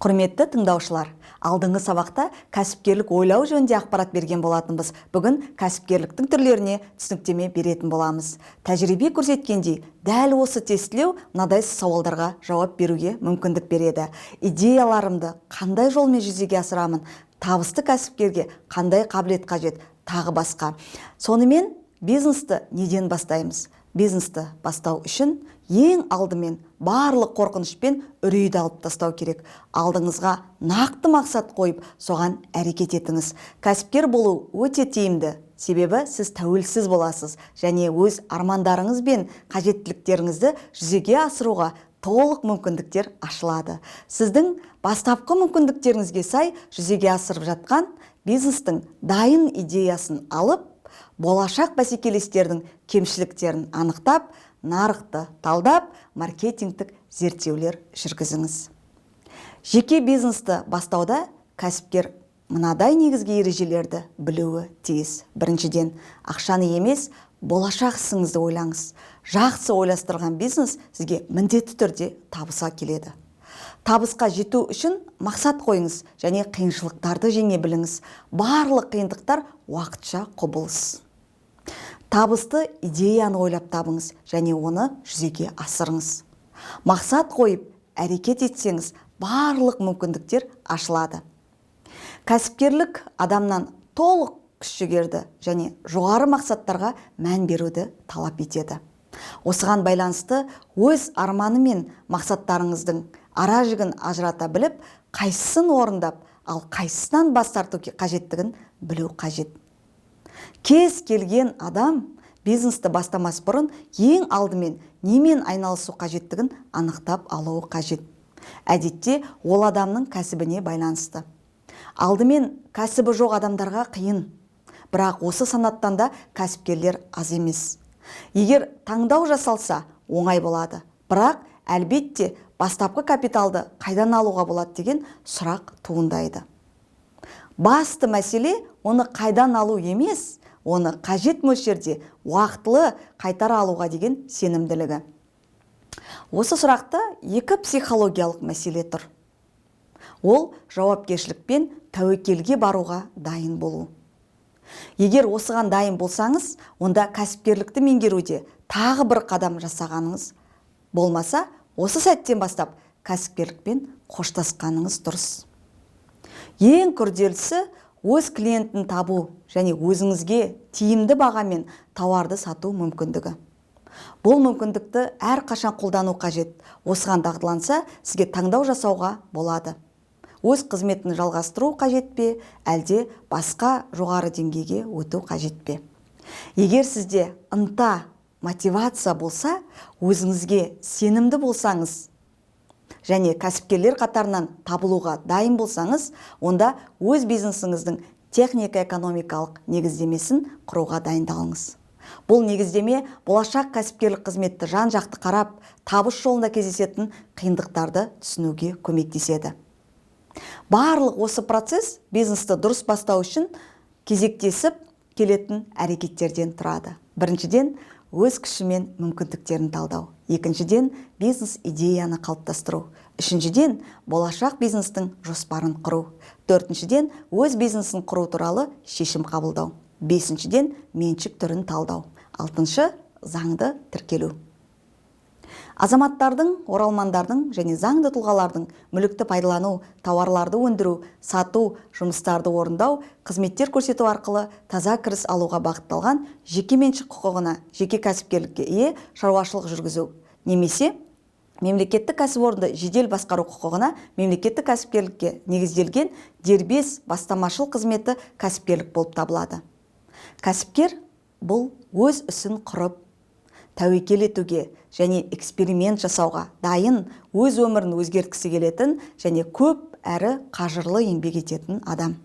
Құрметті тыңдаушылар, алдыңғы сабақта кәсіпкерлік ойлау жөнінде ақпарат берген болатынбыз. Бүгін кәсіпкерліктің түрлеріне түсініктеме беретін боламыз. Тәжірибе көрсеткендей, дәл осы тестілеу мынадай сауалдарға жауап беруге мүмкіндік береді. Идеяларымды қандай жолмен жүзеге асырамын? Табысты кәсіпкерге қандай қабілет қажет? Тағы басқа. Сонымен бизнесті неден бастаймыз? Бизнесті бастау үшін ең алдымен барлық қорқыныш пен үрейді алып тастау керек. Алдыңызға нақты мақсат қойып, соған әрекет етіңіз. Кәсіпкер болу өте тиімді, себебі сіз тәуелсіз боласыз және өз армандарыңыз бен қажеттіліктеріңізді жүзеге асыруға толық мүмкіндіктер ашылады. Сіздің бастапқы мүмкіндіктеріңізге сай жүзеге асырып жатқан бизнестің дайын идеясын алып, болашақ бәсекелестердің кемшіліктерін анықтап, нарықты талдап, маркетингтік зерттеулер жүргізіңіз. Жеке бизнесті бастауда кәсіпкер мынадай негізгі ережелерді білуі тиіс. Біріншіден, ақшаны емес, болашақ ісіңізді ойлаңыз. Жақсы ойластырған бизнес сізге міндетті түрде табысқа келеді. Табысқа жету үшін мақсат қойыңыз және қиыншылықтарды жеңе біліңіз. Барлық қиындықтар уақытша құбылыс. Табысты идеяны ойлап табыңыз және оны жүзеге асырыңыз. Мақсат қойып, әрекет етсеңіз, барлық мүмкіндіктер ашылады. Кәсіпкерлік адамнан толық күш-жігерді және жоғары мақсаттарға мән беруді талап етеді. Осыған байланысты өз арманы мен мақсаттарыңыздың ара жігін ажырата біліп, қайсысын орындап, ал қайсысынан бас тарту қажеттігін білу қажет. Кез келген адам бизнесті бастамас бұрын ең алдымен немен айналысу қажеттігін анықтап алуы қажет. Әдетте ол адамның кәсібіне байланысты. Алдымен кәсібі жоқ адамдарға қиын, бірақ осы санаттан да кәсіпкерлер аз емес. Егер таңдау жасалса, оңай болады, бірақ әлбетте бастапқы капиталды қайдан алуға болады деген сұрақ туындайды. Басты мәселе оны қайдан алу емес, оны қажет мөлшерде уақытылы қайтара алуға деген сенімділігі. Осы сұрақта екі психологиялық мәселе тұр. Ол жауапкершілік пен тәуекелге баруға дайын болу. Егер осыған дайын болсаңыз, онда кәсіпкерлікті меңгеруде тағы бір қадам жасағаныңыз болмаса, осы сәттен бастап кәсіпкерлікпен қоштасқаныңыз дұрыс. Ең күрделісі өз клиентін табу және өзіңізге тиімді бағамен тауарды сату мүмкіндігі. Бұл мүмкіндікті әрқашан қолдану қажет. Осыған дағдыланса, сізге таңдау жасауға болады. Өз қызметін жалғастыру қажет пе, әлде басқа жоғары деңгейге өту қажет пе? Егер сізде ынта, мотивация болса, өзіңізге сенімді болсаңыз, және кәсіпкерлер қатарынан табылуға дайын болсаңыз, онда өз бизнесіңіздің техника-экономикалық негіздемесін құруға дайындалыңыз. Бұл негіздеме болашақ кәсіпкерлік қызметті жан-жақты қарап, табыс жолында кездесетін қиындықтарды түсінуге көмектеседі. Барлық осы процесс бизнесті дұрыс бастау үшін кезектесіп келетін әрекеттерден тұрады. Біріншіден, өз күші мен мүмкіндіктерін талдау. Екіншіден, бизнес идеяны қалыптастыру. Үшіншіден, болашақ бизнестің жоспарын құру. Төртіншіден, өз бизнесін құру туралы шешім қабылдау. Бесіншіден, меншік түрін талдау. Алтыншы, заңды тіркелу. Азаматтардың, оралмандардың және заңды тұлғалардың мүлікті пайдалану, тауарларды өндіру, сату, жұмыстарды орындау, қызметтер көрсету арқылы таза кіріс алуға бағытталған жеке меншік құқығына, жеке кәсіпкерлікке ие шаруашылық жүргізу, немесе мемлекеттік кәсіпорынды жедел басқару құқығына, мемлекеттік кәсіпкерлікке негізделген дербес бастамашыл қызметі кәсіпкерлік болып табылады. Кәсіпкер бұл өз ісін құрып, тәуекел етуге және эксперимент жасауға дайын, өз өмірін өзгерткісі келетін және көп әрі қажырлы еңбек ететін адам.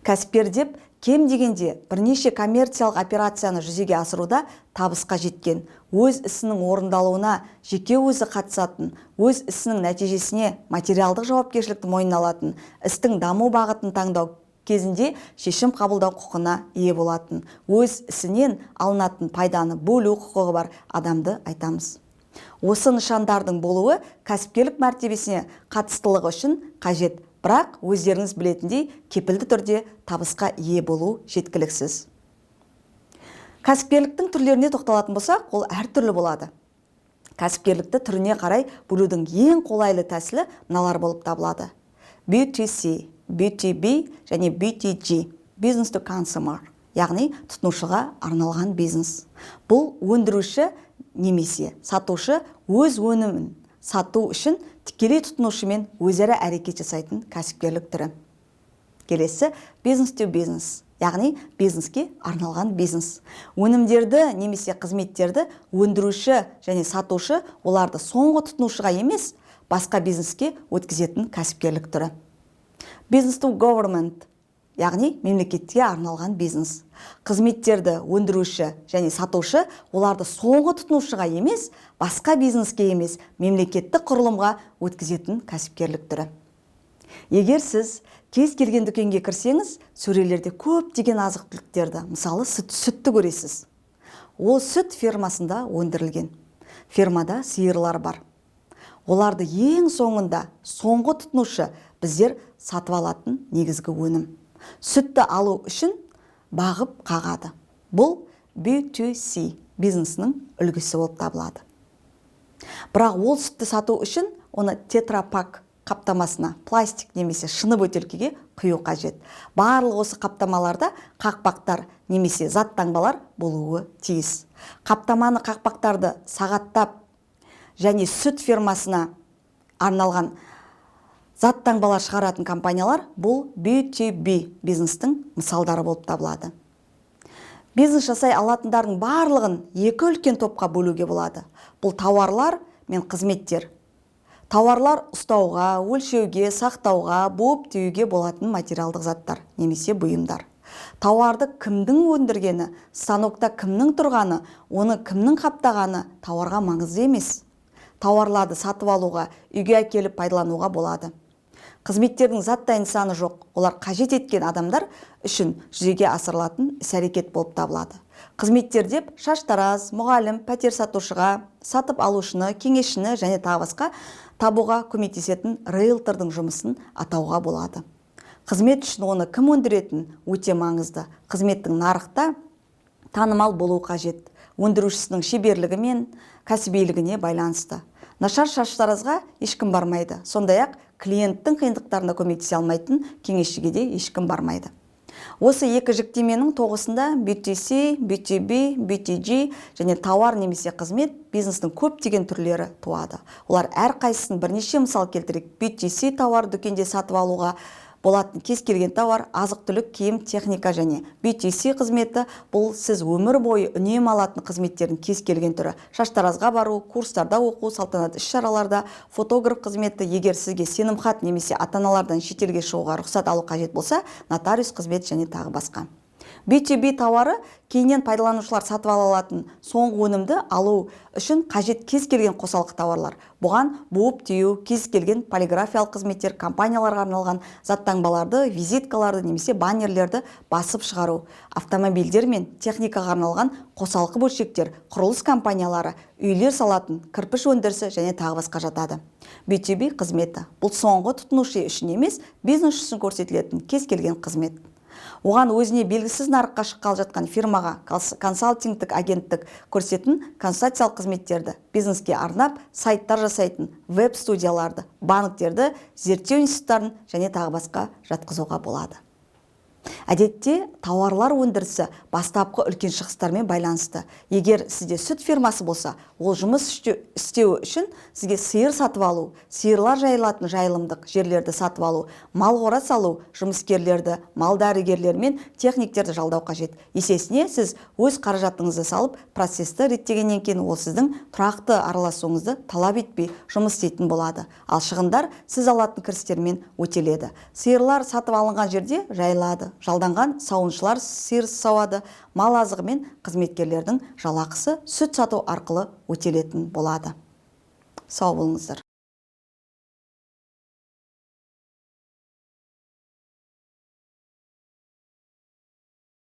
Кәсіпкер деп кем дегенде бірнеше коммерциялық операцияны жүзеге асыруда табысқа жеткен, өз ісінің орындалуына жеке өзі қатысатын, өз ісінің нәтижесіне материалдық жауапкершілікті мойнына алатын, істің даму бағытын таңдау кезінде шешім қабылдау құқығына ие болатын, өз ісінен алынатын пайданы бөлу құқығы бар адамды айтамыз. Осы нышандардың болуы кәсіпкерлік мәртебесіне қатыстылығы үшін қажет, бірақ өздеріңіз білетіндей кепілді түрде табысқа ие болу жеткіліксіз. Кәсіпкерліктің түрлеріне тоқталатын болсақ, ол әртүрлі болады. Кәсіпкерлікті түріне қарай бөлудің ең қолайлы тәсілі мыналар болып табылады. B2C, B2B және B2G, Business to Consumer, яғни тұтынушыға арналған бизнес. Бұл өндіруші немесе сатушы өз өнімін сату үшін тікелей тұтынушымен өзара әрекет жасайтын кәсіпкерлік түрі. Келесі Business to Business, яғни бизнеске арналған бизнес. Өнімдерді немесе қызметтерді өндіруші және сатушы оларды соңғы тұтынушыға емес, басқа бизнеске өткізетін кәсіпкерлік түрі. Business to Government, яғни мемлекетке арналған бизнес. Қызметтерді өндіруші және сатушы оларды соңғы тұтынушыға емес, басқа бизнеске емес, мемлекеттік құрылымға өткізетін кәсіпкерлік түрі. Егер сіз кез келген дүкенге кірсеңіз, сөрелерде көптеген азық-түліктерді, мысалы сүтті көресіз. Ол сүт фермасында өндірілген. Фермада сиырлар бар. Оларды ең соңында соңғы тұтынушы біздер сатып алатын негізгі өнім. Сүтті алу үшін бағып қағады. Бұл B2C бизнесінің үлгісі болып табылады. Бірақ ол сүтті сату үшін оны тетрапак қаптамасына, пластик немесе шыны бөтелкеге құю қажет. Барлық осы қаптамаларда қақпақтар немесе зат таңбалар болуы тиіс. Қаптаманы қақпақтарды сағаттап және сүт фермасына арналған зат таңбалар шығаратын компаниялар бұл B2B бизнестің мысалдары болып табылады. Бизнес жасай алатындардың барлығын екі үлкен топқа бөлуге болады. Бұл тауарлар мен қызметтер. Тауарлар ұстауға, өлшеуге, сақтауға, буып түюге болатын материалдық заттар немесе бұйымдар. Тауарды кімдің өндіргені, станокта кімнің тұрғаны, оны кімнің қаптағаны тауарға маңызды емес. Тауарларды сатып алуға, үйге әкеліп пайдалануға болады. Қызметтердің заттай нысаны жоқ, олар қажет еткен адамдар үшін жүзеге асырылатын іс-әрекет болып табылады. Қызметтер деп шаштараз, мұғалім, пәтер сатушыға, сатып алушыны, кеңесшіні және тағы басқа табуға көмектесетін риэлтордың жұмысын атауға болады. Қызмет үшін оны кім өндіретін өте маңызды. Қызметтің нарықта танымал болу қажет. Өндірушісінің шеберлігі мен кәсібилігіне байланысты. Нашар шаштаразға ешкім бармайды. Сондай-ақ клиенттің қиындықтарына көмектесе алмайтын кеңесшіге де ешкім бармайды. Осы екі жіктеменің тоғысында B2C, B2B, B2G және тауар немесе қызмет бизнестің көптеген түрлері туады. Олар әрқайсысын бірнеше мысал келтірейік. B2C тауар дүкенде сатып алуға болатын кез келген тауар, азық-түлік, киім, техника және B2C қызметі бұл сіз өмір бойы үнемі алатын қызметтердің кез келген түрі. Шаштаразға бару, курстарда оқу, салтанат іс-шараларда, фотограф қызметі, егер сізге сенімхат немесе ата-аналардан шетелге шығуға рұқсат алу қажет болса, нотариус қызмет және тағы басқа. B2B тауары кейіннен пайдаланушылар сатып ала алатын соңғы өнімді алу үшін қажет кез келген қосалқы тауарлар. Бұған буып түю, кез келген полиграфиялық қызметтер, компанияларға арналған зат таңбаларды, визиткаларды немесе баннерлерді басып шығару, автомобильдер мен техникаға арналған қосалқы бөлшектер, құрылыс компаниялары, үйлер салатын, кірпіш өндірісі және тағы басқа жатады. B2B қызметі бұл соңғы тұтынушы үшін емес, бизнес үшін көрсетілетін кез келген қызмет. Оған өзіне белгісіз нарыққа шыққалы жатқан фирмаға консалтингтік агенттік көрсететін консультациялық қызметтерді, бизнеске арнап сайттар жасайтын веб-студияларды, банктерді, зерттеу институттарын және тағы басқа жатқызуға болады. Әдетте тауарлар өндірісі бастапқы үлкен шығыстармен байланысты. Егер сізде сүт фермасы болса, ол жұмыс істеу үшін сізге сиыр сатып алу, сиырлар жайылатын жайылымдық жерлерді сатып алу, мал қора салу, жұмыскерлерді, мал дәрігерлер мен техниктерді жалдау қажет. Есесіне сіз өз қаражатыңызды салып, процесті реттегеннен кейін ол сіздің тұрақты араласуыңызды талап етпей жұмыс істейтін болады. Ал шығындар сіз алатын кірістермен өтеледі. Сиырлар сатып алынған жерде жайылады. Жалданған сауыншылар сиыр сауады, мал азығы мен қызметкерлердің жалақысы сүт сату арқылы өтелетін болады. Сау болыңыздар.